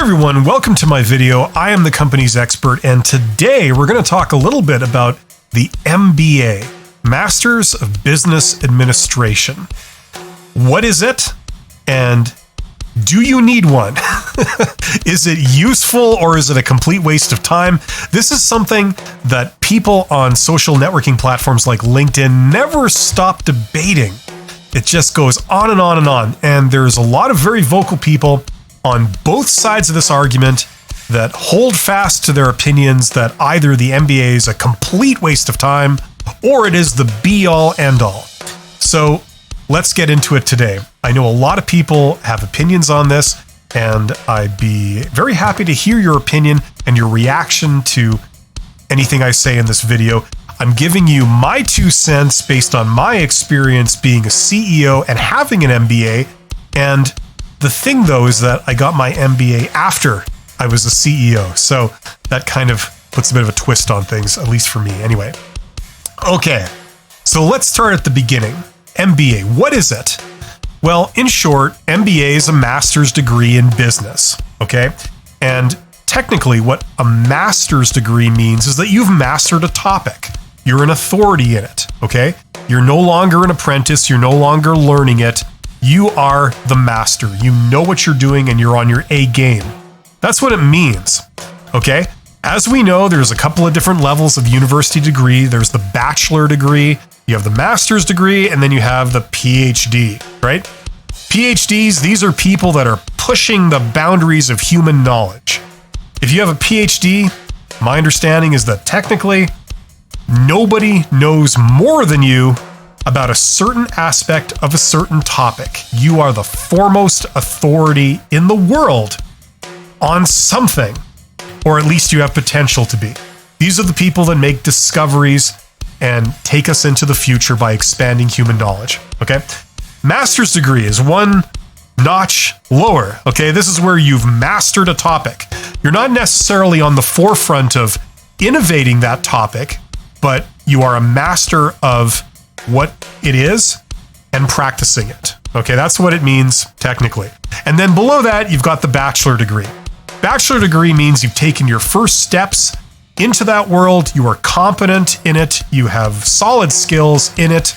everyone, welcome to my video. I am the company's expert, and today we're going to talk a little bit about the MBA, Masters of Business Administration. What is it, and do you need one? Is it useful, or is it a complete waste of time? This is something that people on social networking platforms like LinkedIn never stop debating. It just goes on and on and on, and there's a lot of very vocal people on both sides of this argument that hold fast to their opinions that either the MBA is a complete waste of time or it is the be-all, end-all. So let's get into it today. I know a lot of people have opinions on this, and I'd be very happy to hear your opinion and your reaction to anything I say in this video. I'm giving you my 2 cents based on my experience being a CEO and having an MBA. And the thing, though, is that I got my MBA after I was a CEO. So that kind of puts a bit of a twist on things, at least for me anyway. Okay, so let's start at the beginning. MBA, what is it? Well, in short, MBA is a master's degree in business, okay? And technically what a master's degree means is that you've mastered a topic. You're an authority in it, okay? You're no longer an apprentice. You're no longer learning it. You are the master. You know what you're doing and you're on your A game. That's what it means, okay? As we know, there's a couple of different levels of university degree. There's the bachelor degree, you have the master's degree, and then you have the Ph.D., right? PhDs, these are people that are pushing the boundaries of human knowledge. If you have a Ph.D., my understanding is that technically nobody knows more than you about a certain aspect of a certain topic. You are the foremost authority in the world on something, or at least you have potential to be. These are the people that make discoveries and take us into the future by expanding human knowledge, okay? Master's degree is one notch lower, okay? This is where you've mastered a topic. You're not necessarily on the forefront of innovating that topic, but you are a master of what it is and practicing it. Okay, that's what it means technically. And then below that, you've got the bachelor degree. Bachelor degree means you've taken your first steps into that world. You are competent in it. You have solid skills in it.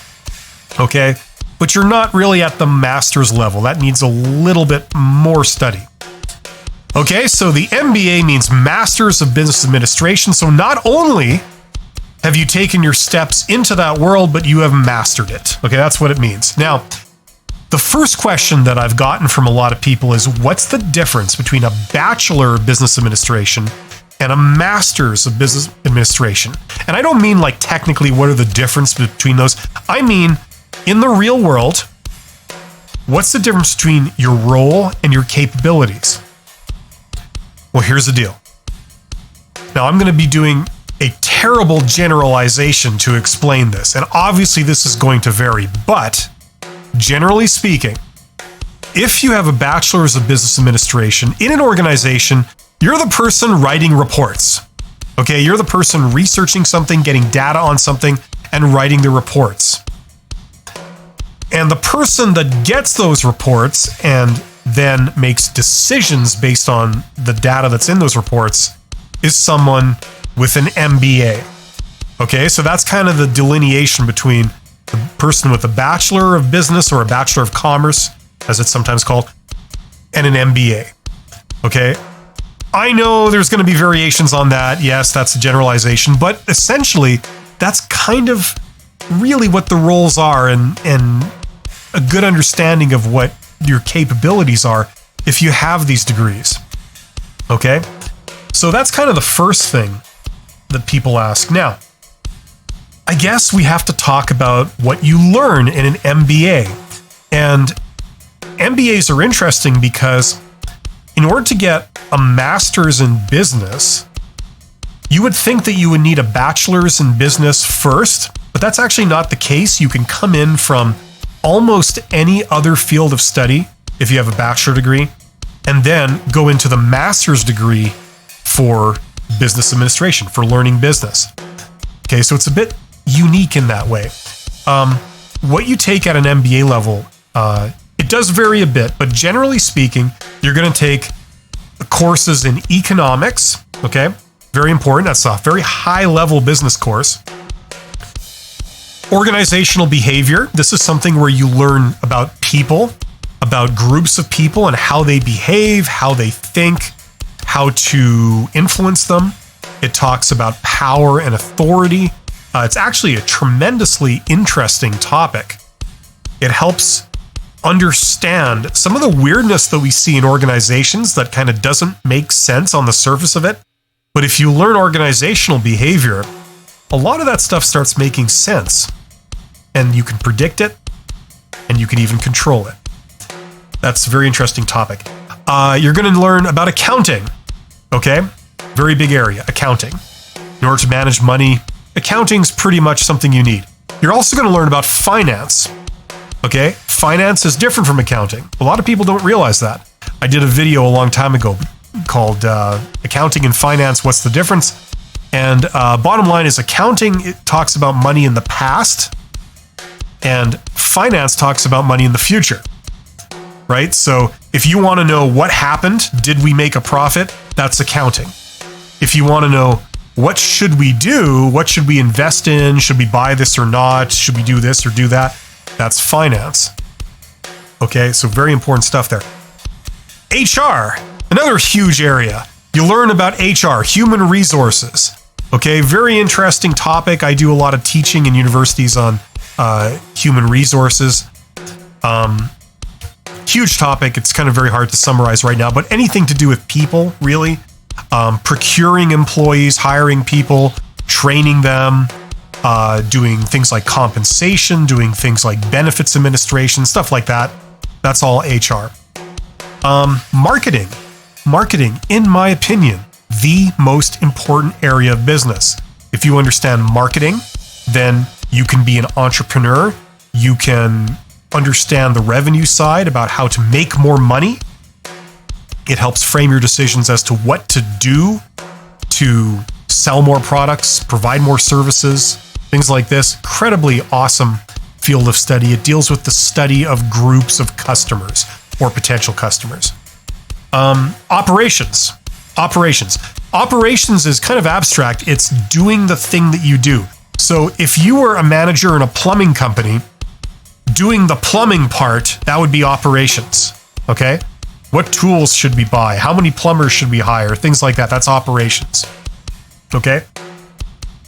Okay, but you're not really at the master's level. That needs a little bit more study. Okay, so the MBA means Masters of Business Administration. So not only have you taken your steps into that world, but you have mastered it. Okay, that's what it means. Now, the first question that I've gotten from a lot of people is, what's the difference between a Bachelor of Business Administration and a Master's of Business Administration? And I don't mean like technically what are the difference between those. I mean, in the real world, what's the difference between your role and your capabilities? Well, here's the deal. Now, I'm going to be doing a terrible generalization to explain this. And obviously this is going to vary, but generally speaking, if you have a bachelor's of business administration in an organization, you're the person writing reports. Okay, you're the person researching something, getting data on something, and writing the reports. And the person that gets those reports and then makes decisions based on the data that's in those reports is someone with an MBA. Okay, so that's kind of the delineation between the person with a Bachelor of Business or a Bachelor of Commerce, as it's sometimes called, and an MBA. Okay, I know there's going to be variations on that. Yes, that's a generalization, but essentially that's kind of really what the roles are and a good understanding of what your capabilities are if you have these degrees. Okay, so that's kind of the first thing that people ask. Now, I guess we have to talk about what you learn in an MBA. And MBAs are interesting because in order to get a master's in business, you would think that you would need a bachelor's in business first, but that's actually not the case. You can come in from almost any other field of study if you have a bachelor degree, and then go into the master's degree for business administration, for learning business. Okay, so it's a bit unique in that way. What you take at an MBA level, it does vary a bit, but generally speaking, you're going to take courses in economics, okay? Very important. That's a very high-level business course. Organizational behavior. This is something where you learn about people, about groups of people and how they behave, how they think, how to influence them. It talks about power and authority. It's actually a tremendously interesting topic. It helps understand some of the weirdness that we see in organizations that kind of doesn't make sense on the surface of it. But if you learn organizational behavior, a lot of that stuff starts making sense. And you can predict it, and you can even control it. That's a very interesting topic. You're going to learn about accounting, okay? Very big area, accounting. In order to manage money, accounting's pretty much something you need. You're also going to learn about finance, okay? Finance is different from accounting. A lot of people don't realize that. I did a video a long time ago called Accounting and Finance, What's the Difference? And bottom line is accounting, it talks about money in the past, and finance talks about money in the future, right? So if you want to know what happened, did we make a profit? That's accounting. If you want to know what should we do, what should we invest in, should we buy this or not, should we do this or do that, that's finance. Okay, so very important stuff there. HR, another huge area. You learn about HR, human resources. Okay, very interesting topic. I do a lot of teaching in universities on human resources. Huge topic. It's kind of very hard to summarize right now, but anything to do with people, really. Procuring employees, hiring people, training them, doing things like compensation, doing things like benefits administration, stuff like that. That's all HR. Marketing. Marketing, in my opinion, the most important area of business. If you understand marketing, then you can be an entrepreneur. You can understand the revenue side about how to make more money. It helps frame your decisions as to what to do to sell more products, provide more services, things like this. Incredibly awesome field of study. It deals with the study of groups of customers or potential customers. Operations. Operations is kind of abstract. It's doing the thing that you do. So if you were a manager in a plumbing company, doing the plumbing part, that would be operations, okay? What tools should we buy? How many plumbers should we hire? Things like that. That's operations, okay?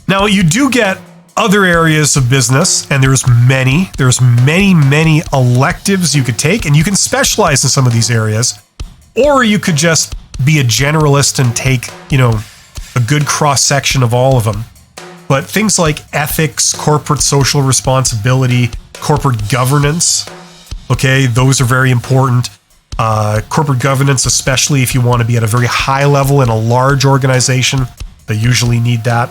Now, you do get other areas of business, and there's many electives you could take, and you can specialize in some of these areas, or you could just be a generalist and take, a good cross-section of all of them. But things like ethics, corporate social responsibility, corporate governance, okay, those are very important. Corporate governance, especially if you want to be at a very high level in a large organization, they usually need that.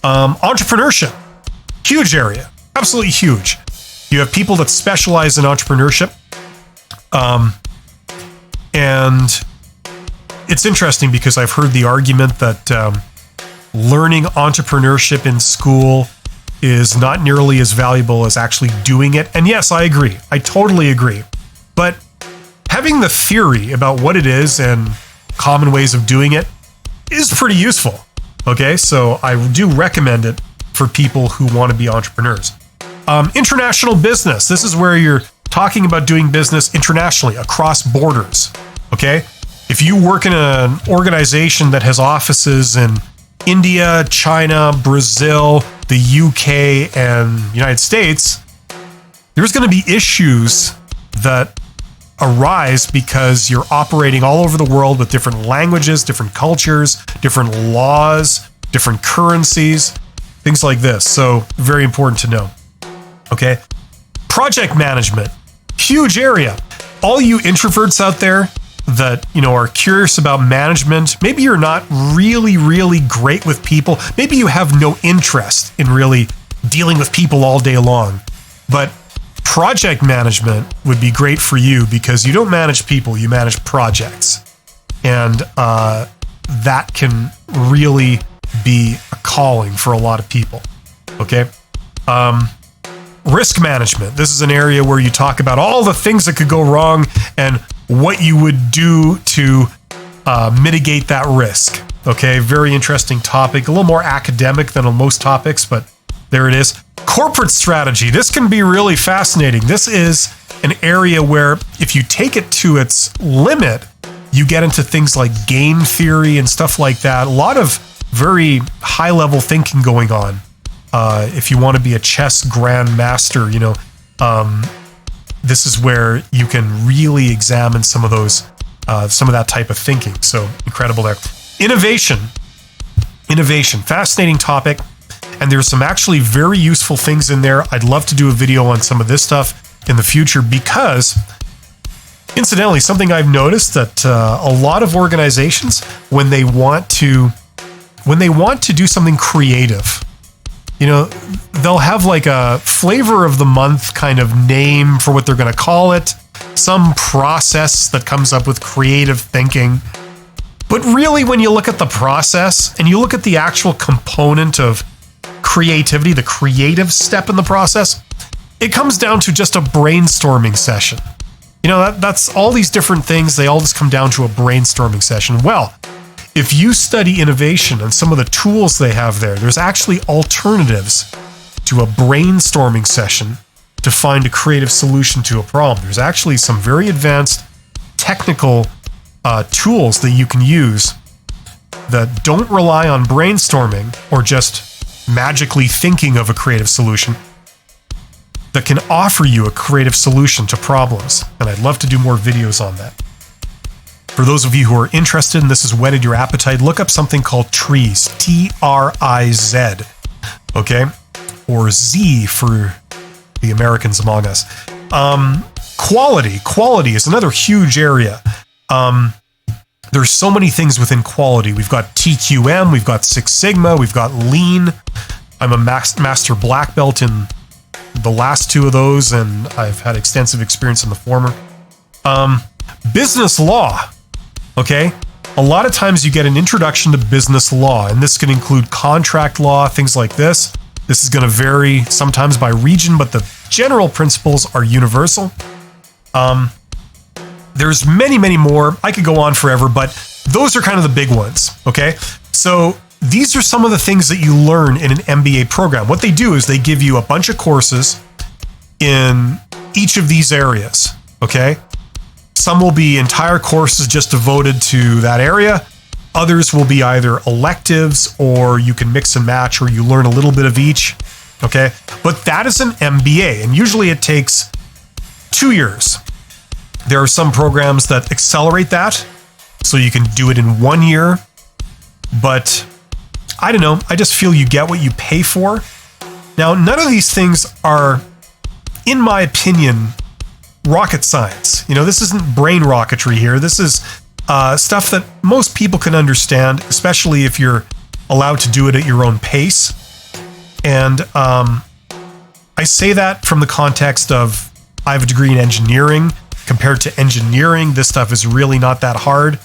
Entrepreneurship, huge area, absolutely huge. You have people that specialize in entrepreneurship. And it's interesting because I've heard the argument that learning entrepreneurship in school is not nearly as valuable as actually doing it. And yes, I agree. I totally agree. But having the theory about what it is and common ways of doing it is pretty useful. Okay, so I do recommend it for people who want to be entrepreneurs. International business. This is where you're talking about doing business internationally, across borders. Okay, if you work in an organization that has offices in India, China, Brazil, the UK, and United States, there's going to be issues that arise because you're operating all over the world with different languages, different cultures, different laws, different currencies, things like this. So very important to know. Okay. Project management, huge area. All you introverts out there that, are curious about management, maybe you're not really great with people. Maybe you have no interest in really dealing with people all day long. But project management would be great for you because you don't manage people, you manage projects. And that can really be a calling for a lot of people. Okay. Risk management. This is an area where you talk about all the things that could go wrong and what you would do to mitigate that risk. Okay, very interesting topic, a little more academic than on most topics, but there it is. Corporate strategy. This can be really fascinating. This is an area where if you take it to its limit, you get into things like game theory and stuff like that. A lot of very high level thinking going on. If you want to be a chess grandmaster, this is where you can really examine some of that type of thinking. So incredible there. Innovation, fascinating topic. And there's some actually very useful things in there. I'd love to do a video on some of this stuff in the future because, incidentally, something I've noticed that a lot of organizations, when they want to do something creative, they'll have like a flavor of the month kind of name for what they're going to call it, some process that comes up with creative thinking. But really, when you look at the process and you look at the actual component of creativity, the creative step in the process, it comes down to just a brainstorming session. That's all these different things. They all just come down to a brainstorming session. Well, if you study innovation and some of the tools they have there, there's actually alternatives to a brainstorming session to find a creative solution to a problem. There's actually some very advanced technical tools that you can use that don't rely on brainstorming or just magically thinking of a creative solution, that can offer you a creative solution to problems. And I'd love to do more videos on that. For those of you who are interested and this has whetted your appetite, look up something called TRIZ, T-R-I-Z, okay? Or Z for the Americans among us. Quality is another huge area. There's so many things within quality. We've got TQM, we've got Six Sigma, we've got Lean. I'm a master black belt in the last two of those, and I've had extensive experience in the former. Business law, okay? A lot of times you get an introduction to business law, and this can include contract law, things like this. This is going to vary sometimes by region, but the general principles are universal. There's many, many more. I could go on forever, but those are kind of the big ones, okay? So these are some of the things that you learn in an MBA program. What they do is they give you a bunch of courses in each of these areas, okay? Some will be entire courses just devoted to that area. Others will be either electives, or you can mix and match, or you learn a little bit of each, okay? But that is an MBA, and usually it takes 2 years. There are some programs that accelerate that, so you can do it in 1 year. But I don't know, I just feel you get what you pay for. Now, none of these things are, in my opinion, rocket science. This isn't brain rocketry here. This is stuff that most people can understand, especially if you're allowed to do it at your own pace. And I say that from the context of I have a degree in engineering. Compared to engineering, this stuff is really not that hard.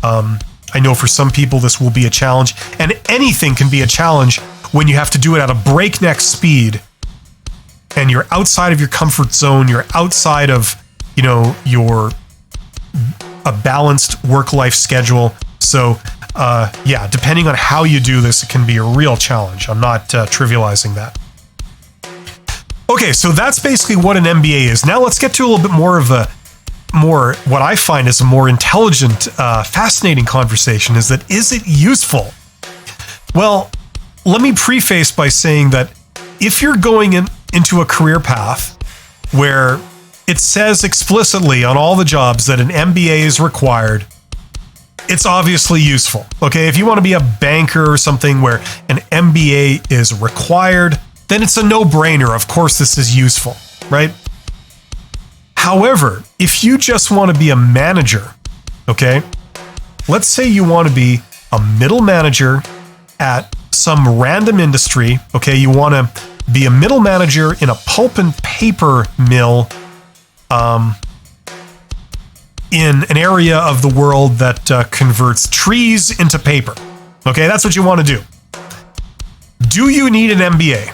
I know for some people this will be a challenge, and anything can be a challenge when you have to do it at a breakneck speed and you're outside of your comfort zone, you're outside of, a balanced work-life schedule. So, depending on how you do this, it can be a real challenge. I'm not trivializing that. Okay, so that's basically what an MBA is. Now let's get to a little bit more of what I find is a more intelligent, fascinating conversation is it useful? Well, let me preface by saying that if you're going into a career path where it says explicitly on all the jobs that an MBA is required, it's obviously useful. Okay, if you want to be a banker or something where an MBA is required, then it's a no-brainer. Of course, this is useful, right? However, if you just want to be a manager, okay, let's say you want to be a middle manager at some random industry, okay, you want to be a middle manager in a pulp and paper mill in an area of the world that converts trees into paper. Okay, that's what you want to do. Do you need an MBA?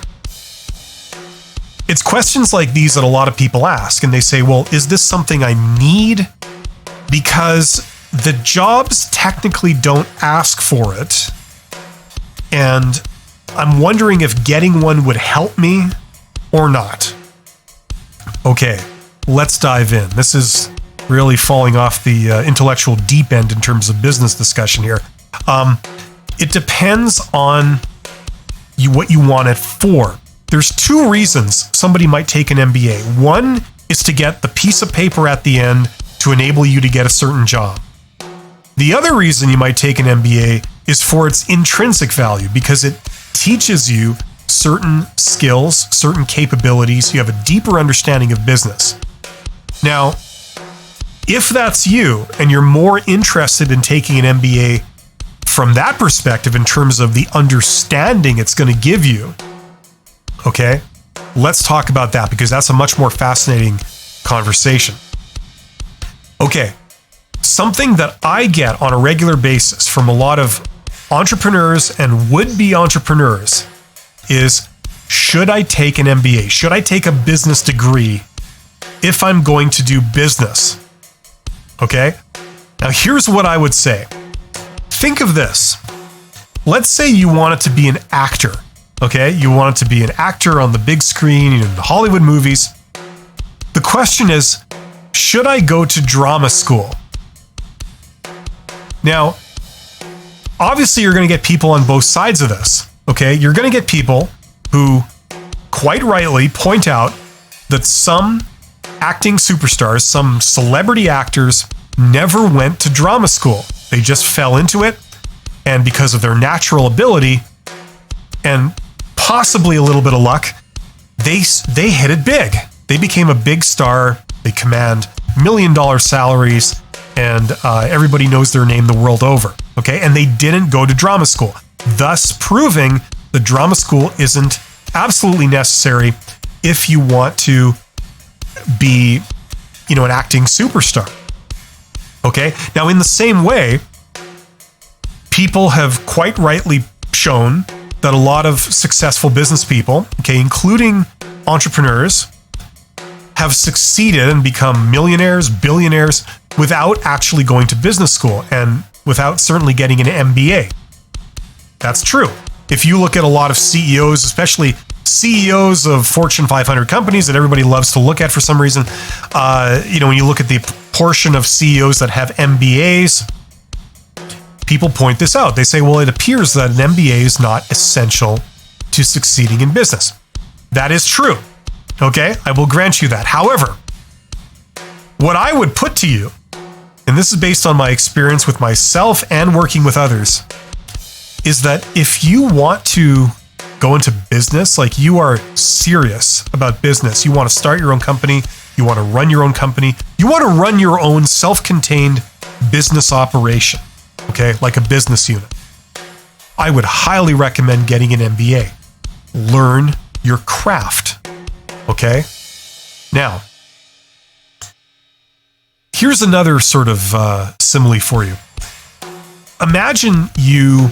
It's questions like these that a lot of people ask, and they say, well, is this something I need? Because the jobs technically don't ask for it. And I'm wondering if getting one would help me or not. Okay, let's dive in. This is really falling off the intellectual deep end in terms of business discussion here. It depends on what you want it for. There's two reasons somebody might take an MBA. One is to get the piece of paper at the end to enable you to get a certain job. The other reason you might take an MBA is for its intrinsic value, because it teaches you certain skills, certain capabilities. You have a deeper understanding of business. Now, if that's you and you're more interested in taking an MBA from that perspective in terms of the understanding it's going to give you, okay, let's talk about that, because that's a much more fascinating conversation. Okay, something that I get on a regular basis from a lot of entrepreneurs and would-be entrepreneurs is, should I take an MBA? Should I take a business degree if I'm going to do business? Okay, now here's what I would say. Think of this. Let's say you wanted to be an actor. Okay, you wanted to be an actor on the big screen in the Hollywood movies. The question is, should I go to drama school? Now, obviously you're going to get people on both sides of this. Okay, you're going to get people who quite rightly point out that some acting superstars, some celebrity actors, never went to drama school. They just fell into it, and because of their natural ability and possibly a little bit of luck, they hit it big. They became a big star. They command $1 million salaries, and everybody knows their name the world over. Okay, and they didn't go to drama school, thus proving the drama school isn't absolutely necessary if you want to be, an acting superstar. Okay, now in the same way, people have quite rightly shown that a lot of successful business people, okay, including entrepreneurs, have succeeded and become millionaires, billionaires without actually going to business school and without certainly getting an MBA. That's true. If you look at a lot of CEOs, especially CEOs of Fortune 500 companies that everybody loves to look at for some reason, when you look at the portion of CEOs that have MBAs, people point this out. They say, well, it appears that an MBA is not essential to succeeding in business. That is true. Okay, I will grant you that. However, what I would put to you, and this is based on my experience with myself and working with others, is that if you want to go into business, like you are serious about business, you want to start your own company, you want to run your own company, you want to run your own self-contained business operation, okay, like a business unit, I would highly recommend getting an MBA. Learn your craft, okay? Now, here's another sort of simile for you. Imagine you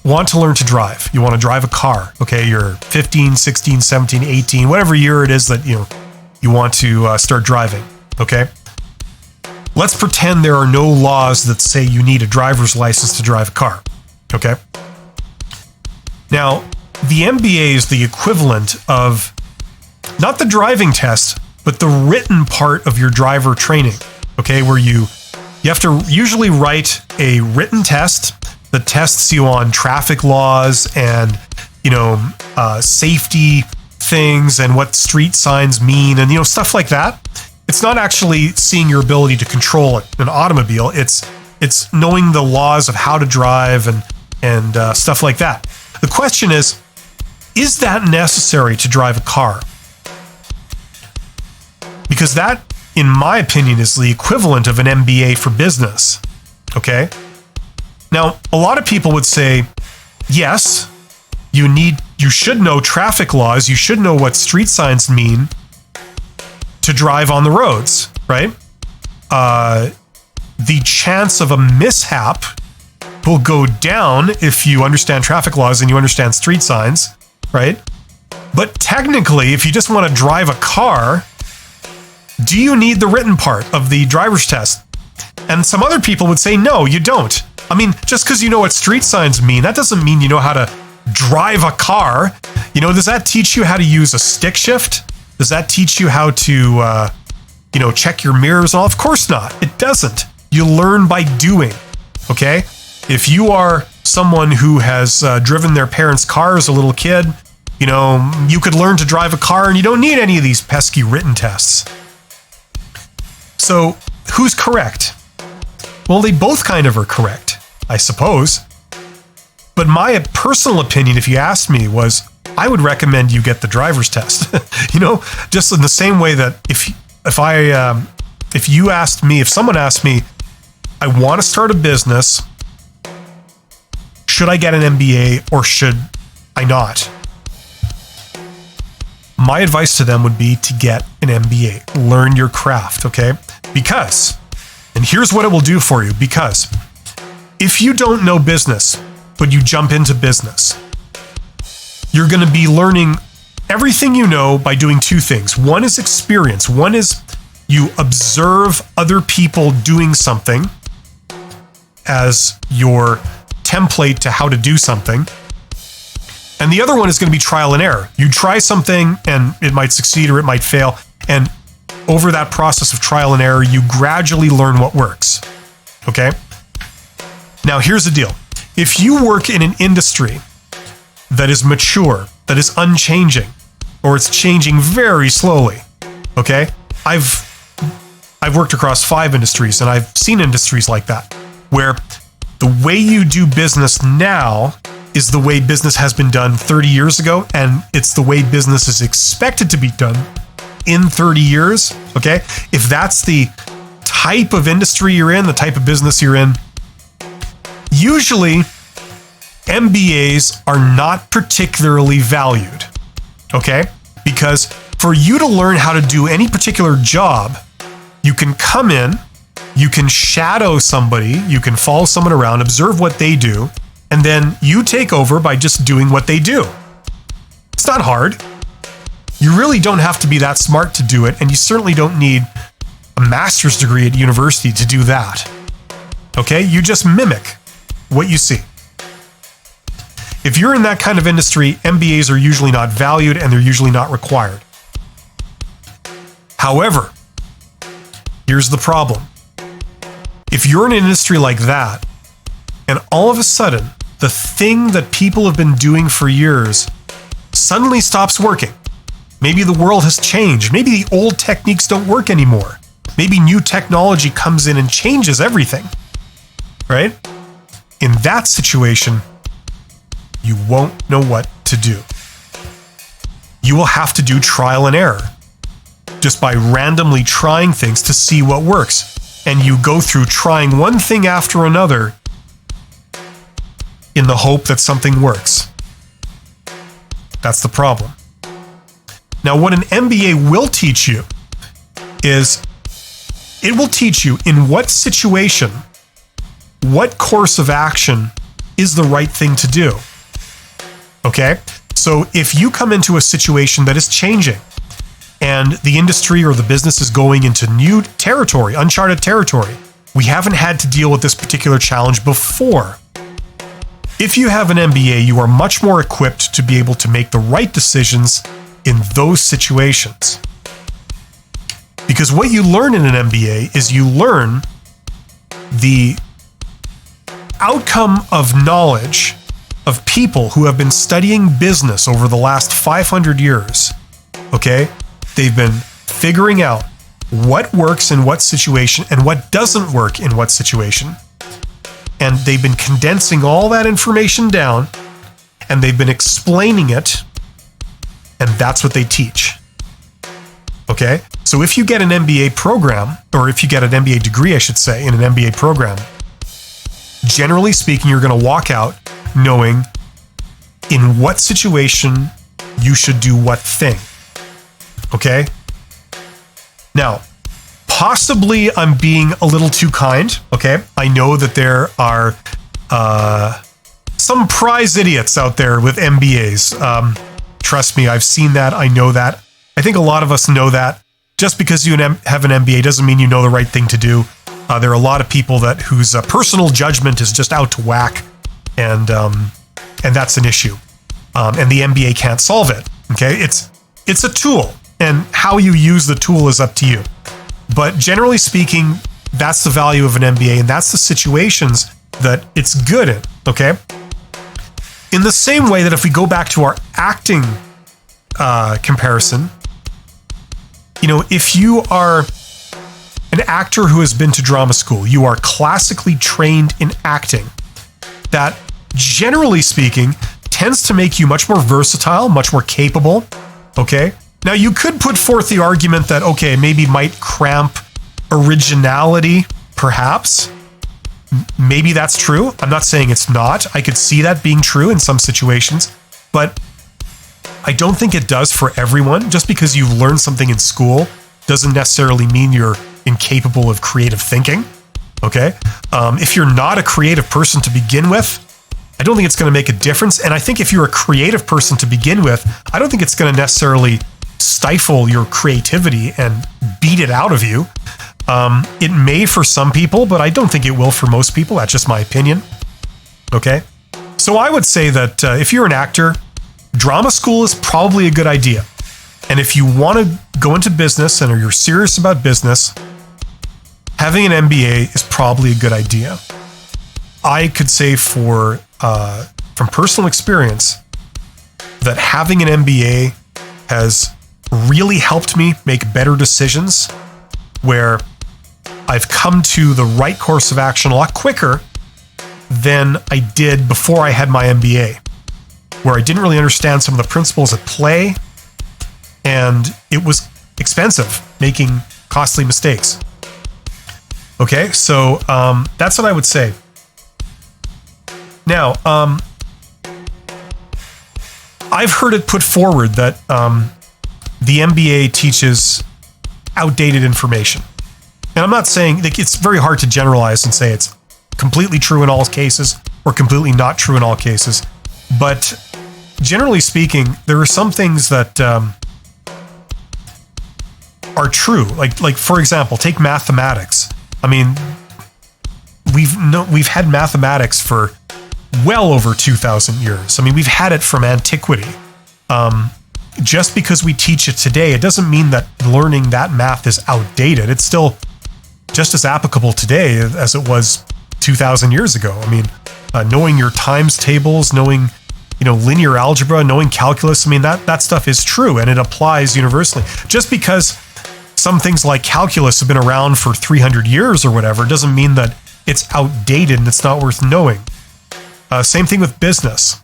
want to learn to drive. You want to drive a car, okay? You're 15, 16, 17, 18, whatever year it is that you want to start driving, okay? Let's pretend there are no laws that say you need a driver's license to drive a car, okay? Now, the MBA is the equivalent of not the driving test, but the written part of your driver training, okay? Where you have to usually write a written test that tests you on traffic laws and, safety things and what street signs mean and, stuff like that. It's not actually seeing your ability to control an automobile. It's knowing the laws of how to drive and stuff like that. The question is that necessary to drive a car? Because that, in my opinion, is the equivalent of an MBA for business, okay? Now, a lot of people would say, yes, you should know traffic laws, you should know what street signs mean to drive on the roads, right? The chance of a mishap will go down if you understand traffic laws and you understand street signs, right? But technically, if you just want to drive a car, do you need the written part of the driver's test? And some other people would say, no, you don't. I mean, just because you know what street signs mean, that doesn't mean you know how to drive a car. You know, does that teach you how to use a stick shift? Does that teach you how to, check your mirrors and all? Of course not. It doesn't. You learn by doing, okay? If you are someone who has driven their parents' car as a little kid, you could learn to drive a car and you don't need any of these pesky written tests. So who's correct? Well, they both kind of are correct, I suppose. But my personal opinion, if you asked me, was I would recommend you get the driver's test. Just in the same way that if someone asked me, I want to start a business, should I get an MBA or should I not? My advice to them would be to get an MBA. Learn your craft, okay? Because, and here's what it will do for you, because if you don't know business, but you jump into business, you're going to be learning everything you know by doing two things. One is experience. One is you observe other people doing something as your template to how to do something. And the other one is going to be trial and error. You try something and it might succeed or it might fail. And over that process of trial and error, you gradually learn what works. Okay? Now, here's the deal. If you work in an industry that is mature, that is unchanging, or it's changing very slowly, okay? I've worked across 5 industries, and I've seen industries like that, where the way you do business now is the way business has been done 30 years ago, and it's the way business is expected to be done in 30 years, okay? If that's the type of industry you're in, the type of business you're in, usually MBAs are not particularly valued, okay? Because for you to learn how to do any particular job, you can come in, you can shadow somebody, you can follow someone around, observe what they do, and then you take over by just doing what they do. It's not hard. You really don't have to be that smart to do it, and you certainly don't need a master's degree at university to do that. Okay? You just mimic what you see. If you're in that kind of industry, MBAs are usually not valued and they're usually not required. However, here's the problem. If you're in an industry like that, and all of a sudden, the thing that people have been doing for years suddenly stops working. Maybe the world has changed. Maybe the old techniques don't work anymore. Maybe new technology comes in and changes everything, right? In that situation, you won't know what to do. You will have to do trial and error, just by randomly trying things to see what works. And you go through trying one thing after another in the hope that something works. That's the problem. Now, what an MBA will teach you is it will teach you in what situation, what course of action is the right thing to do. Okay? So if you come into a situation that is changing and the industry or the business is going into new territory, uncharted territory, we haven't had to deal with this particular challenge before. If you have an MBA, you are much more equipped to be able to make the right decisions in those situations. Because what you learn in an MBA is you learn the outcome of knowledge of people who have been studying business over the last 500 years. Okay? They've been figuring out what works in what situation and what doesn't work in what situation. And they've been condensing all that information down and they've been explaining it, and that's what they teach. Okay? So if you get an MBA program, or if you get an MBA degree, I should say, in an MBA program, generally speaking, you're going to walk out knowing in what situation you should do what thing. Okay? Now, possibly I'm being a little too kind, okay? I know that there are some prize idiots out there with MBAs. Trust me, I've seen that. I know that. I think a lot of us know that. just because you have an MBA doesn't mean you know the right thing to do. There are a lot of people whose personal judgment is just out to whack, and that's an issue. And the MBA can't solve it. Okay, it's a tool, and how you use the tool is up to you. But generally speaking, that's the value of an MBA, and that's the situations that it's good in. Okay. In the same way that if we go back to our acting comparison, if you are an actor who has been to drama school, you are classically trained in acting. That, generally speaking, tends to make you much more versatile, much more capable. Okay. Now, you could put forth the argument that, okay, maybe might cramp originality, perhaps. Maybe that's true. I'm not saying it's not. I could see that being true in some situations, but I don't think it does for everyone. Just because you've learned something in school doesn't necessarily mean you're incapable of creative thinking. Okay. If you're not a creative person to begin with, I don't think it's going to make a difference. And I think if you're a creative person to begin with, I don't think it's going to necessarily stifle your creativity and beat it out of you. It may for some people, but I don't think it will for most people. That's just my opinion. Okay. So I would say that if you're an actor, drama school is probably a good idea. And if you want to go into business and you're serious about business, having an MBA is probably a good idea. I could say from personal experience that having an MBA has really helped me make better decisions, where I've come to the right course of action a lot quicker than I did before I had my MBA, where I didn't really understand some of the principles at play, and it was expensive, making costly mistakes. Okay, so that's what I would say. Now, I've heard it put forward that the MBA teaches outdated information. And I'm not saying, it's very hard to generalize and say it's completely true in all cases or completely not true in all cases. But generally speaking, there are some things that are true. Like for example, take mathematics. I mean, we've had mathematics for well over 2,000 years. I mean, we've had it from antiquity. Just because we teach it today, it doesn't mean that learning that math is outdated. It's still just as applicable today as it was 2,000 years ago. I mean, knowing your times tables, knowing, linear algebra, knowing calculus, I mean, that stuff is true and it applies universally. Just because some things like calculus have been around for 300 years or whatever, doesn't mean that it's outdated and it's not worth knowing. Same thing with business.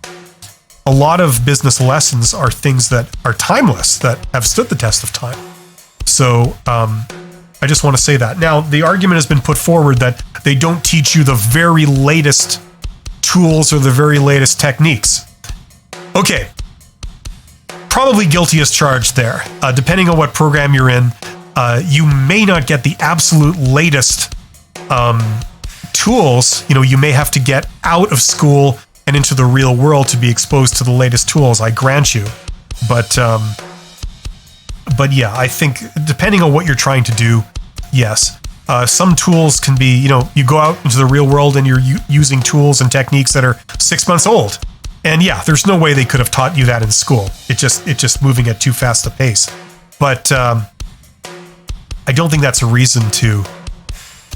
A lot of business lessons are things that are timeless, that have stood the test of time. So I just want to say that. Now, the argument has been put forward that they don't teach you the very latest tools or the very latest techniques. Okay, probably guilty as charged there. Depending on what program you're in, you may not get the absolute latest tools. You may have to get out of school and into the real world to be exposed to the latest tools, I grant you. But yeah, I think depending on what you're trying to do, yes. Some tools can be, you go out into the real world and you're using tools and techniques that are 6 months old. And yeah, there's no way they could have taught you that in school. It's just moving at too fast a pace. But I don't think that's a reason to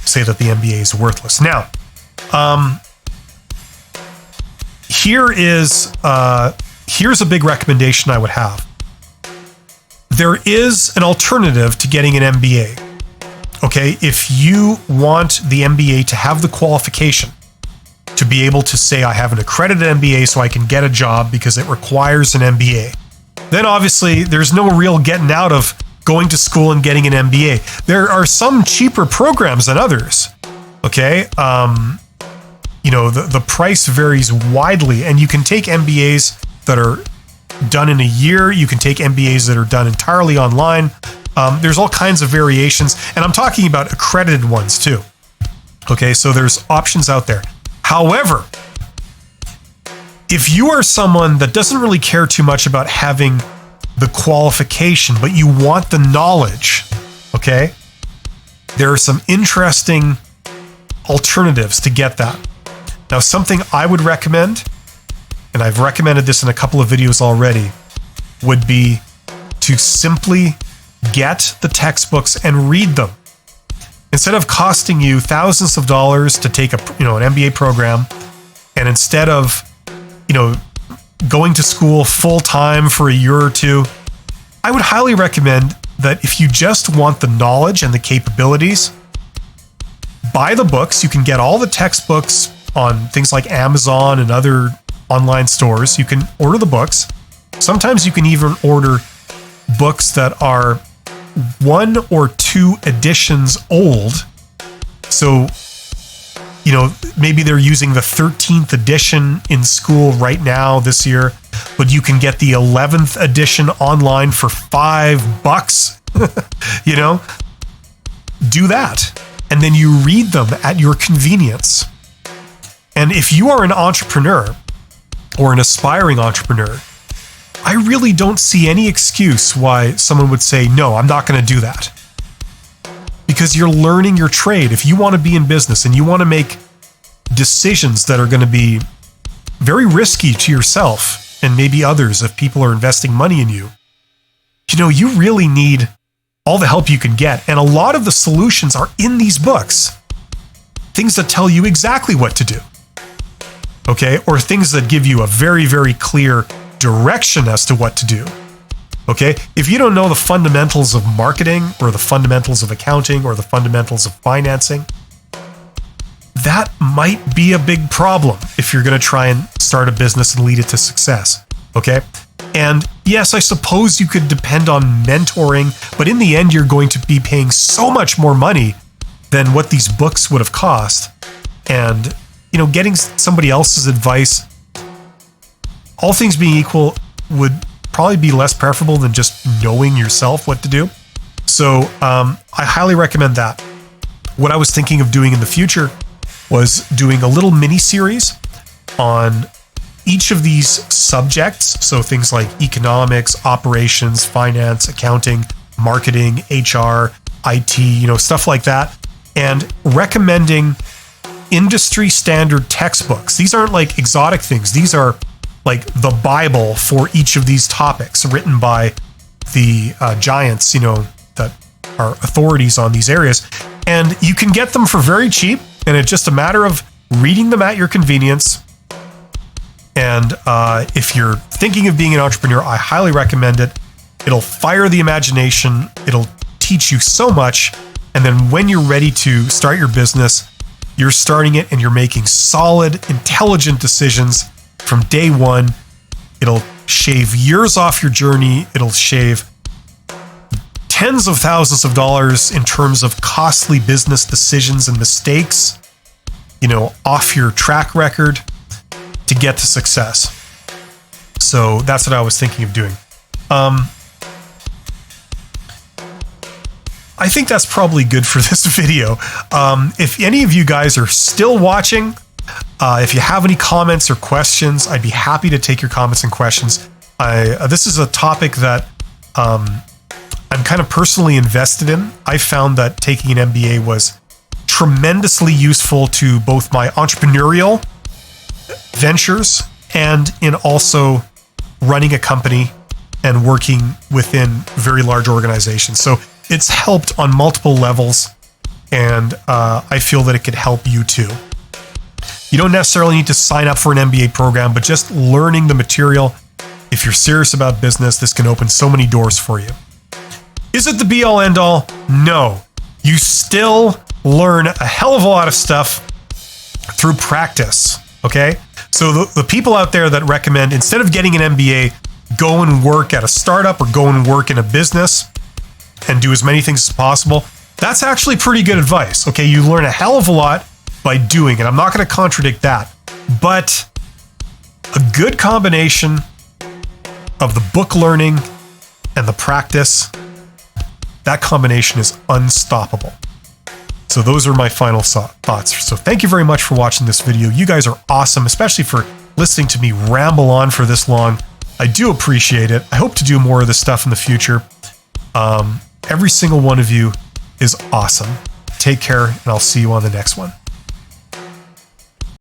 say that the MBA is worthless. Now, here's a big recommendation I would have. There is an alternative to getting an MBA. Okay, if you want the MBA to have the qualification to be able to say I have an accredited MBA so I can get a job because it requires an MBA, then obviously there's no real getting out of going to school and getting an MBA. There are some cheaper programs than others. Okay, the price varies widely, and you can take MBAs that are done in a year. You can take MBAs that are done entirely online. There's all kinds of variations, and I'm talking about accredited ones too. Okay, so there's options out there. However, if you are someone that doesn't really care too much about having the qualification, but you want the knowledge, okay? There are some interesting alternatives to get that. Now, something I would recommend, and I've recommended this in a couple of videos already, would be to simply get the textbooks and read them. Instead of costing you thousands of dollars to take an MBA program, and instead of, going to school full time for a year or two, I would highly recommend that if you just want the knowledge and the capabilities, buy the books. You can get all the textbooks on things like Amazon and other online stores. You can order the books. Sometimes you can even order books that are 1 or 2 editions old. So, maybe they're using the 13th edition in school right now this year, but you can get the 11th edition online for $5. Do that. And then you read them at your convenience. And if you are an entrepreneur or an aspiring entrepreneur, I really don't see any excuse why someone would say, no, I'm not going to do that. Because you're learning your trade. If you want to be in business and you want to make decisions that are going to be very risky to yourself and maybe others, if people are investing money in you, you really need all the help you can get. And a lot of the solutions are in these books. Things that tell you exactly what to do. Okay? Or things that give you a very, very clear direction as to what to do. Okay? If you don't know the fundamentals of marketing or the fundamentals of accounting or the fundamentals of financing, that might be a big problem if you're going to try and start a business and lead it to success. Okay? And yes, I suppose you could depend on mentoring, but in the end, you're going to be paying so much more money than what these books would have cost. And, getting somebody else's advice, all things being equal, would probably be less preferable than just knowing yourself what to do. So I highly recommend that. What I was thinking of doing in the future was doing a little mini series on each of these subjects. So things like economics, operations, finance, accounting, marketing, HR, IT, stuff like that, and recommending industry standard textbooks. These aren't like exotic things. These are like the Bible for each of these topics, written by the giants, that are authorities on these areas. And you can get them for very cheap, and it's just a matter of reading them at your convenience. And if you're thinking of being an entrepreneur, I highly recommend it. It'll fire the imagination. It'll teach you so much. And then when you're ready to start your business, you're starting it and you're making solid, intelligent decisions from day one. It'll shave years off your journey. It'll shave tens of thousands of dollars in terms of costly business decisions and mistakes, off your track record to get to success. So that's what I was thinking of doing. I think that's probably good for this video. If any of you guys are still watching, if you have any comments or questions, I'd be happy to take your comments and questions. This is a topic that I'm kind of personally invested in. I found that taking an MBA was tremendously useful to both my entrepreneurial ventures and in also running a company and working within very large organizations. So it's helped on multiple levels, and I feel that it could help you too. You don't necessarily need to sign up for an MBA program, but just learning the material, if you're serious about business, this can open so many doors for you. Is it the be-all, end-all? No. You still learn a hell of a lot of stuff through practice, okay? So the people out there that recommend, instead of getting an MBA, go and work at a startup or go and work in a business and do as many things as possible, that's actually pretty good advice, okay? You learn a hell of a lot by doing it. I'm not going to contradict that, but a good combination of the book learning and the practice, that combination is unstoppable. So those are my final thoughts. So thank you very much for watching this video. You guys are awesome, especially for listening to me ramble on for this long. I do appreciate it. I hope to do more of this stuff in the future. Every single one of you is awesome. Take care, and I'll see you on the next one.